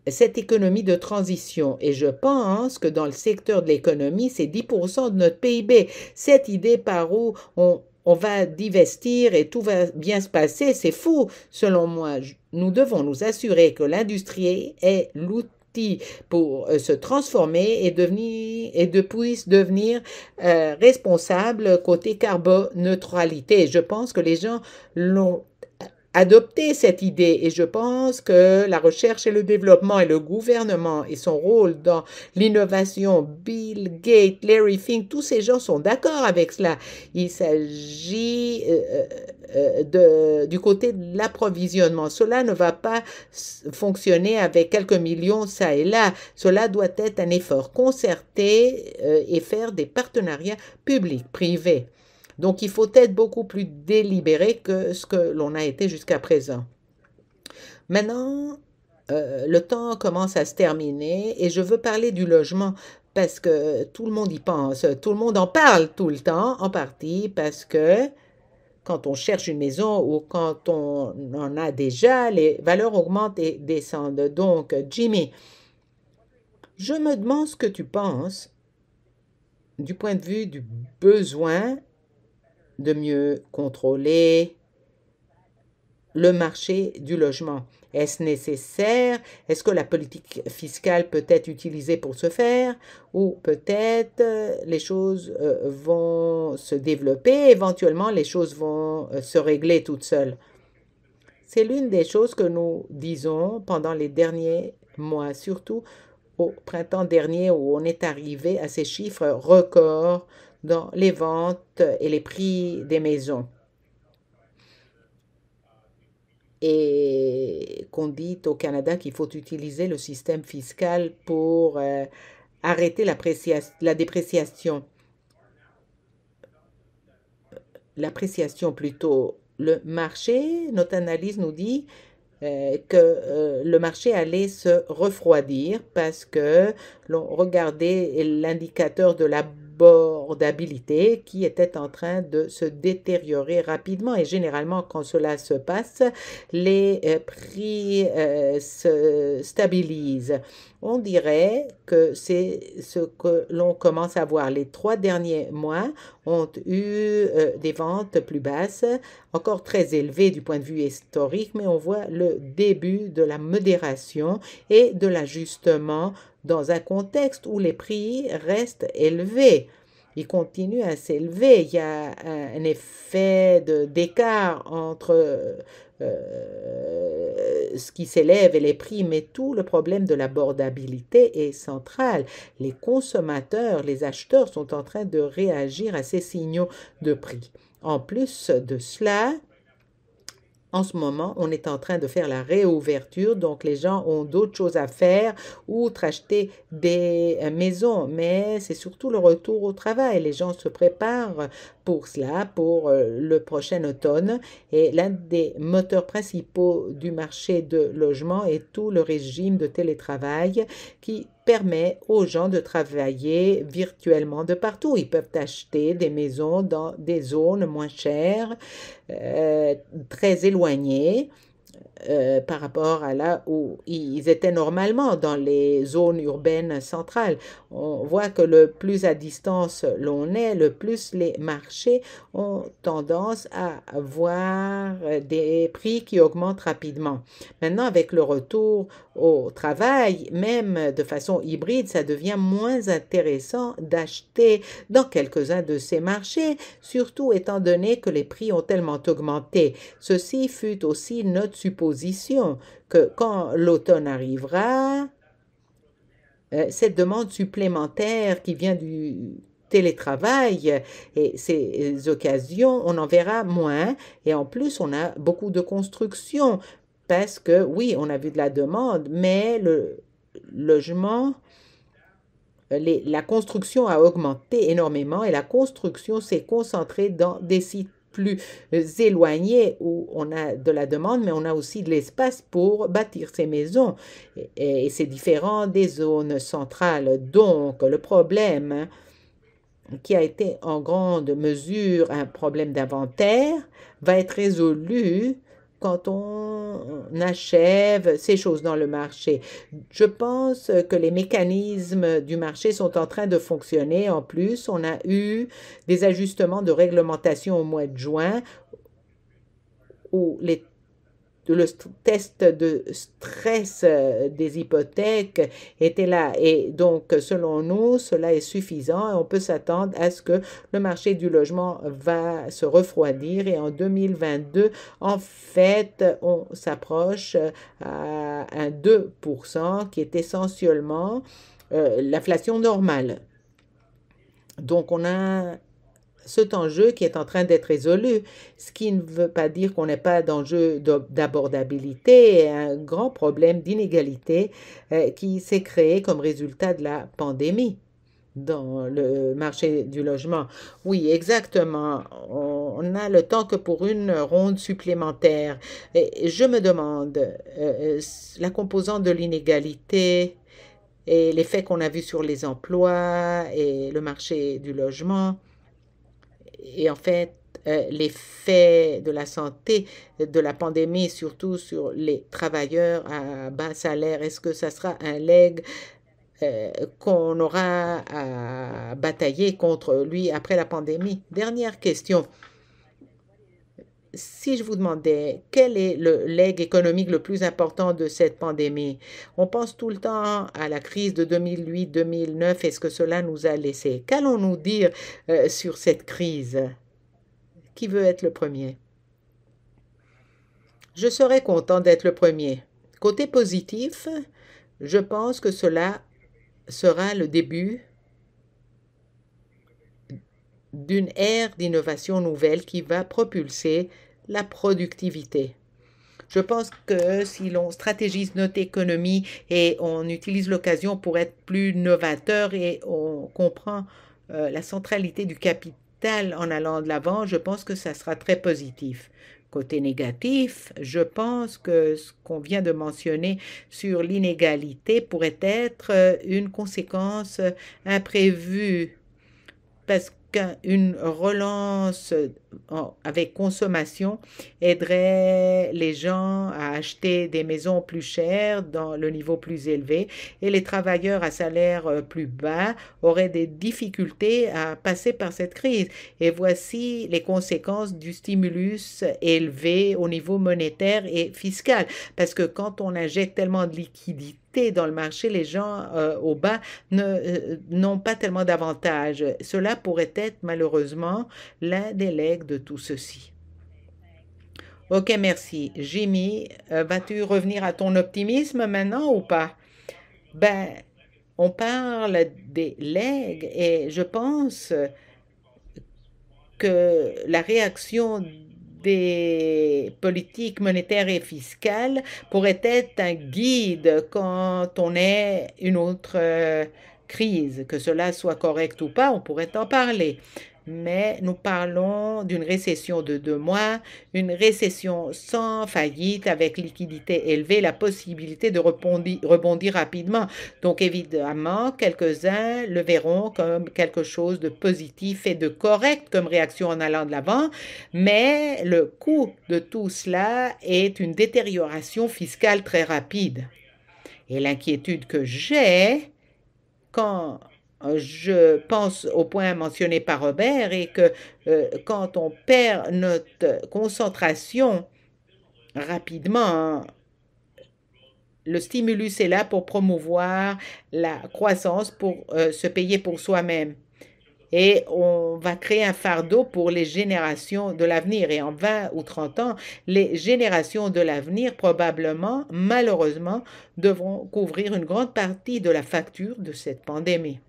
cette économie de transition. Et je pense que dans le secteur de l'économie, c'est 10% de notre PIB. Cette idée par où on va divestir et tout va bien se passer, c'est fou, selon moi. Nous devons nous assurer que l'industrie est l'outil pour se transformer et puisse devenir responsable côté carboneutralité. Je pense que les gens l'ont adopté cette idée et je pense que la recherche et le développement et le gouvernement et son rôle dans l'innovation, Bill Gates, Larry Fink, tous ces gens sont d'accord avec cela. Il s'agit du côté de l'approvisionnement. Cela ne va pas fonctionner avec quelques millions ça et là. Cela doit être un effort concerté et faire des partenariats publics-privés. Donc, il faut être beaucoup plus délibéré que ce que l'on a été jusqu'à présent. Maintenant, le temps commence à se terminer et je veux parler du logement parce que tout le monde y pense. Tout le monde en parle tout le temps, en partie parce que quand on cherche une maison ou quand on en a déjà, les valeurs augmentent et descendent. Donc, Jimmy, je me demande ce que tu penses du point de vue du besoin de mieux contrôler le marché du logement. Est-ce nécessaire? Est-ce que la politique fiscale peut être utilisée pour ce faire? Ou peut-être les choses vont se développer, éventuellement les choses vont se régler toutes seules. C'est l'une des choses que nous disons pendant les derniers mois, surtout au printemps dernier où on est arrivé à ces chiffres records dans les ventes et les prix des maisons. Et qu'on dit au Canada qu'il faut utiliser le système fiscal pour arrêter la dépréciation. L'appréciation plutôt. Le marché, notre analyse nous dit que le marché allait se refroidir parce que l'on regardait l'indicateur de l'abordabilité qui était en train de se détériorer rapidement et généralement quand cela se passe, les prix se stabilisent. On dirait que c'est ce que l'on commence à voir. Les 3 derniers mois ont eu des ventes plus basses, encore très élevées du point de vue historique, mais on voit le début de la modération et de l'ajustement dans un contexte où les prix restent élevés. Ils continuent à s'élever. Il y a un effet d'écart entre ce qui s'élève et les prix, mais tout le problème de l'abordabilité est central. Les consommateurs, les acheteurs sont en train de réagir à ces signaux de prix. En plus de cela, en ce moment, on est en train de faire la réouverture, donc les gens ont d'autres choses à faire, outre acheter des maisons, mais c'est surtout le retour au travail. Les gens se préparent pour cela, pour le prochain automne, et l'un des moteurs principaux du marché de logement est tout le régime de télétravail qui permet aux gens de travailler virtuellement de partout. Ils peuvent acheter des maisons dans des zones moins chères, très éloignées, par rapport à là où ils étaient normalement dans les zones urbaines centrales. On voit que le plus à distance l'on est, le plus les marchés ont tendance à avoir des prix qui augmentent rapidement. Maintenant, avec le retour au travail, même de façon hybride, ça devient moins intéressant d'acheter dans quelques-uns de ces marchés, surtout étant donné que les prix ont tellement augmenté. Ceci fut aussi notre supposition que quand l'automne arrivera, cette demande supplémentaire qui vient du télétravail et ces occasions, on en verra moins. Et en plus, on a beaucoup de construction parce que, oui, on a vu de la demande, mais le logement, la construction a augmenté énormément et la construction s'est concentrée dans des sites plus éloignés où on a de la demande, mais on a aussi de l'espace pour bâtir ces maisons. Et c'est différent des zones centrales. Donc, le problème qui a été en grande mesure un problème d'inventaire va être résolu quand on achève ces choses dans le marché. Je pense que les mécanismes du marché sont en train de fonctionner. En plus, on a eu des ajustements de réglementation au mois de juin où le test de stress des hypothèques était là. Et donc, selon nous, cela est suffisant et on peut s'attendre à ce que le marché du logement va se refroidir. Et en 2022, en fait, on s'approche à un 2% qui est essentiellement l'inflation normale. Donc, on a cet enjeu qui est en train d'être résolu, ce qui ne veut pas dire qu'on n'ait pas d'enjeu d'abordabilité et un grand problème d'inégalité qui s'est créé comme résultat de la pandémie dans le marché du logement. Oui, exactement. On a le temps que pour une ronde supplémentaire. Et je me demande, la composante de l'inégalité et l'effet qu'on a vu sur les emplois et le marché du logement, et en fait, l'effet de la santé de la pandémie, surtout sur les travailleurs à bas salaire, est-ce que ça sera un leg qu'on aura à batailler contre lui après la pandémie? Dernière question. Si je vous demandais quel est le leg économique le plus important de cette pandémie, on pense tout le temps à la crise de 2008-2009 et ce que cela nous a laissé. Qu'allons-nous dire sur cette crise? Qui veut être le premier? Je serais content d'être le premier. Côté positif, je pense que cela sera le début d'une ère d'innovation nouvelle qui va propulser la productivité. Je pense que si l'on stratégise notre économie et on utilise l'occasion pour être plus novateur et on comprend la centralité du capital en allant de l'avant, je pense que ça sera très positif. Côté négatif, je pense que ce qu'on vient de mentionner sur l'inégalité pourrait être une conséquence imprévue parce qu'une relance avec consommation aiderait les gens à acheter des maisons plus chères dans le niveau plus élevé et les travailleurs à salaire plus bas auraient des difficultés à passer par cette crise. Et voici les conséquences du stimulus élevé au niveau monétaire et fiscal. Parce que quand on injecte tellement de liquidités dans le marché, les gens au bas n'ont pas tellement d'avantages. Cela pourrait être malheureusement l'un des legs de tout ceci. Ok, merci. Jimmy, vas-tu revenir à ton optimisme maintenant ou pas? Ben, on parle des legs et je pense que la réaction des politiques monétaires et fiscales pourrait être un guide quand on ait une autre crise. Que cela soit correct ou pas, on pourrait en parler. mais nous parlons d'une récession de 2 mois, une récession sans faillite avec liquidité élevée, la possibilité de rebondir rapidement. Donc évidemment, quelques-uns le verront comme quelque chose de positif et de correct comme réaction en allant de l'avant, mais le coût de tout cela est une détérioration fiscale très rapide. Et l'inquiétude que j'ai quand je pense au point mentionné par Robert est que quand on perd notre concentration rapidement, le stimulus est là pour promouvoir la croissance, pour se payer pour soi-même. Et on va créer un fardeau pour les générations de l'avenir. Et en 20 ou 30 ans, les générations de l'avenir, probablement, malheureusement, devront couvrir une grande partie de la facture de cette pandémie.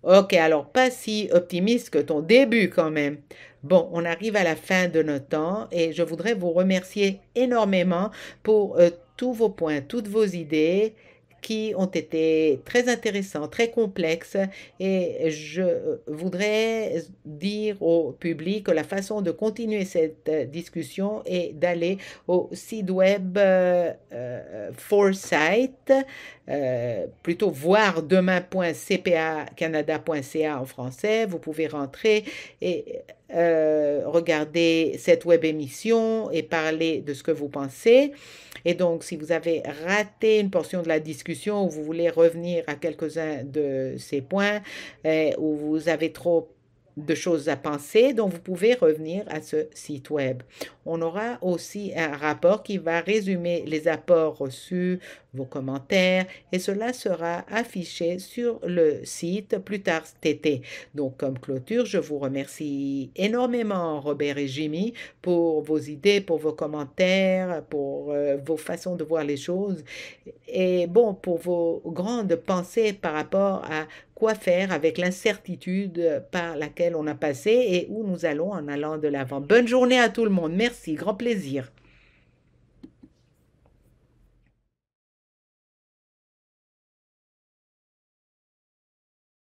Ok, alors pas si optimiste que ton début quand même. Bon, on arrive à la fin de notre temps et je voudrais vous remercier énormément pour tous vos points, toutes vos idées qui ont été très intéressants, très complexes et je voudrais dire au public que la façon de continuer cette discussion est d'aller au site web Foresight, plutôt voir demain.cpacanada.ca en français. Vous pouvez rentrer et regarder cette web émission et parler de ce que vous pensez. Et donc, si vous avez raté une portion de la discussion ou vous voulez revenir à quelques-uns de ces points ou vous avez trop de choses à penser, donc vous pouvez revenir à ce site web. On aura aussi un rapport qui va résumer les apports reçus, vos commentaires, et cela sera affiché sur le site plus tard cet été. Donc, comme clôture, je vous remercie énormément, Robert et Jimmy, pour vos idées, pour vos commentaires, pour vos façons de voir les choses, et bon, pour vos grandes pensées par rapport à quoi faire avec l'incertitude par laquelle on a passé et où nous allons en allant de l'avant. Bonne journée à tout le monde. Merci, grand plaisir.